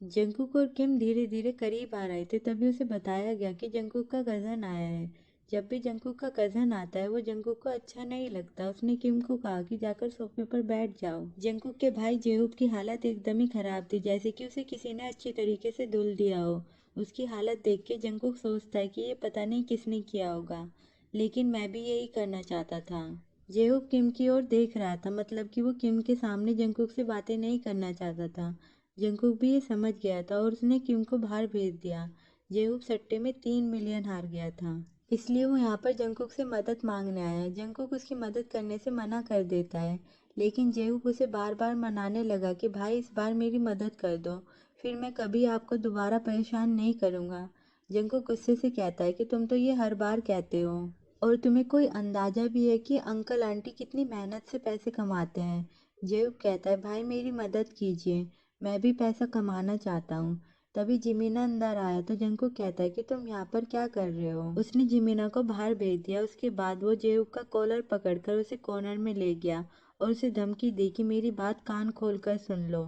Jungkook और किम धीरे धीरे करीब आ रहे थे, तभी उसे बताया गया कि जंगकुक का कज़न आया है। जब भी जंगकुक का कज़न आता है वो जंगकुक को अच्छा नहीं लगता। उसने किम को कहा कि जाकर सोफे पर बैठ जाओ। जंगकुक के भाई जेहूब की हालत एकदम ही खराब थी, जैसे कि उसे किसी ने अच्छी तरीके से धुल दिया हो। उसकी हालत देख के जंगकुक सोचता है कि ये पता नहीं किसने किया होगा, लेकिन मैं भी यही करना चाहता था। जेहूब किम की ओर देख रहा था, मतलब कि वो किम के सामने जंगकुक से बातें नहीं करना चाहता था। जंगकुक भी ये समझ गया था और उसने किम को बाहर भेज दिया। जेहूब सट्टे में 3 मिलियन हार गया था, इसलिए वो यहाँ पर जंगकुक से मदद मांगने आया है। जंगकुक उसकी मदद करने से मना कर देता है, लेकिन जेहूब उसे बार बार मनाने लगा कि भाई इस बार मेरी मदद कर दो, फिर मैं कभी आपको दोबारा परेशान नहीं करूँगा। जंगकुक गुस्से से कहता है कि तुम तो ये हर बार कहते हो, और तुम्हें कोई अंदाजा भी है कि अंकल आंटी कितनी मेहनत से पैसे कमाते हैं। जेहूब कहता है भाई मेरी मदद कीजिए, मैं भी पैसा कमाना चाहता हूँ। तभी जिमीना अंदर आया तो जंगकुक कहता है कि तुम यहाँ पर क्या कर रहे हो। उसने जिमीना को बाहर भेज दिया। उसके बाद वो जेहूब का कॉलर पकड़कर उसे कॉर्नर में ले गया और उसे धमकी दी कि मेरी बात कान खोल कर सुन लो।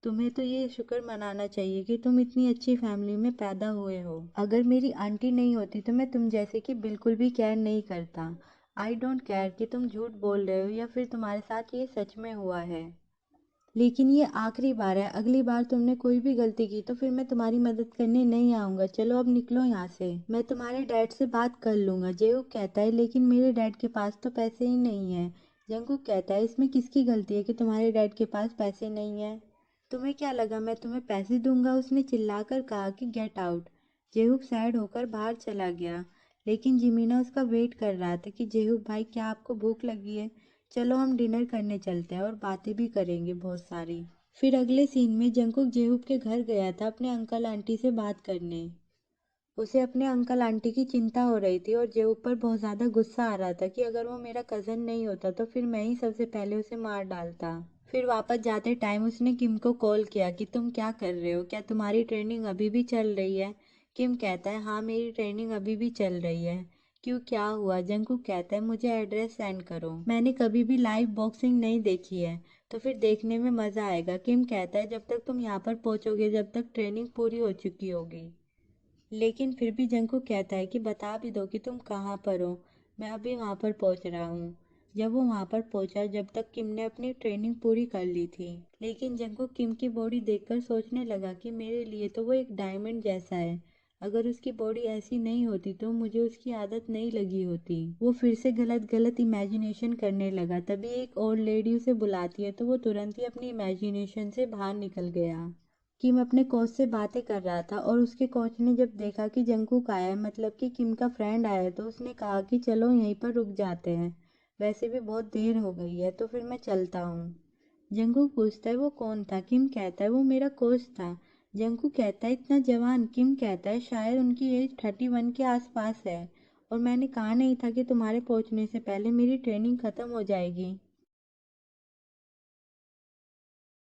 तुम्हें तो ये शुक्र मनाना चाहिए कि तुम इतनी अच्छी फैमिली में पैदा हुए हो। अगर मेरी आंटी नहीं होती तो मैं तुम जैसे कि बिल्कुल भी केयर नहीं करता। आई डोंट केयर कि तुम झूठ बोल रहे हो या फिर तुम्हारे साथ ये सच में हुआ है, लेकिन ये आखिरी बार है। अगली बार तुमने कोई भी गलती की तो फिर मैं तुम्हारी मदद करने नहीं आऊँगा। चलो अब निकलो यहाँ से, मैं तुम्हारे डैड से बात कर लूँगा। जेहूब कहता है लेकिन मेरे डैड के पास तो पैसे ही नहीं है। जंगकुक कहता है इसमें किसकी गलती है कि तुम्हारे डैड के पास पैसे नहीं है। तुम्हें क्या लगा मैं तुम्हें पैसे दूंगा, उसने चिल्लाकर कहा कि गेट आउट। जेहूब सैड होकर बाहर चला गया, लेकिन जिमीना उसका वेट कर रहा था कि जेहूब भाई क्या आपको भूख लगी है, चलो हम डिनर करने चलते हैं और बातें भी करेंगे बहुत सारी। फिर अगले सीन में जंगकुक जेहूब के घर गया था अपने अंकल आंटी से बात करने। उसे अपने अंकल आंटी की चिंता हो रही थी और जेहूब पर बहुत ज़्यादा गुस्सा आ रहा था कि अगर वो मेरा कज़न नहीं होता तो फिर मैं ही सबसे पहले उसे मार डालता। फिर वापस जाते टाइम उसने किम को कॉल किया कि तुम क्या कर रहे हो, क्या तुम्हारी ट्रेनिंग अभी भी चल रही है। किम कहता है हाँ मेरी ट्रेनिंग अभी भी चल रही है। क्यों क्या हुआ। जंगकुक कहता है मुझे एड्रेस सेंड करो, मैंने कभी भी लाइव बॉक्सिंग नहीं देखी है, तो फिर देखने में मज़ा आएगा। किम कहता है जब तक तुम यहाँ पर पहुँचोगे जब तक ट्रेनिंग पूरी हो चुकी होगी। लेकिन फिर भी जंगकुक कहता है कि बता भी दो कि तुम कहाँ पर हो, मैं अभी वहाँ पर पहुँच रहा हूँ। जब वो वहाँ पर पहुँचा जब तक किम ने अपनी ट्रेनिंग पूरी कर ली थी, लेकिन जंगकुक किम की बॉडी देखकर सोचने लगा कि मेरे लिए तो वो एक डायमंड जैसा है। अगर उसकी बॉडी ऐसी नहीं होती तो मुझे उसकी आदत नहीं लगी होती। वो फिर से गलत गलत इमेजिनेशन करने लगा। तभी एक और लेडी उसे बुलाती है तो वो तुरंत ही अपनी इमेजिनेशन से बाहर निकल गया। किम अपने कोच से बातें कर रहा था और उसके कोच ने जब देखा कि जंगकुक आया है, मतलब कि किम का फ्रेंड आया है, तो उसने कहा कि चलो यहीं पर रुक जाते हैं, वैसे भी बहुत देर हो गई है तो फिर मैं चलता हूँ। जंगकुक पूछता है वो कौन था। किम कहता है वो मेरा कोच था। जंगकुक कहता है इतना जवान। किम कहता है शायद उनकी एज 31 के आसपास है, और मैंने कहा नहीं था कि तुम्हारे पहुंचने से पहले मेरी ट्रेनिंग खत्म हो जाएगी।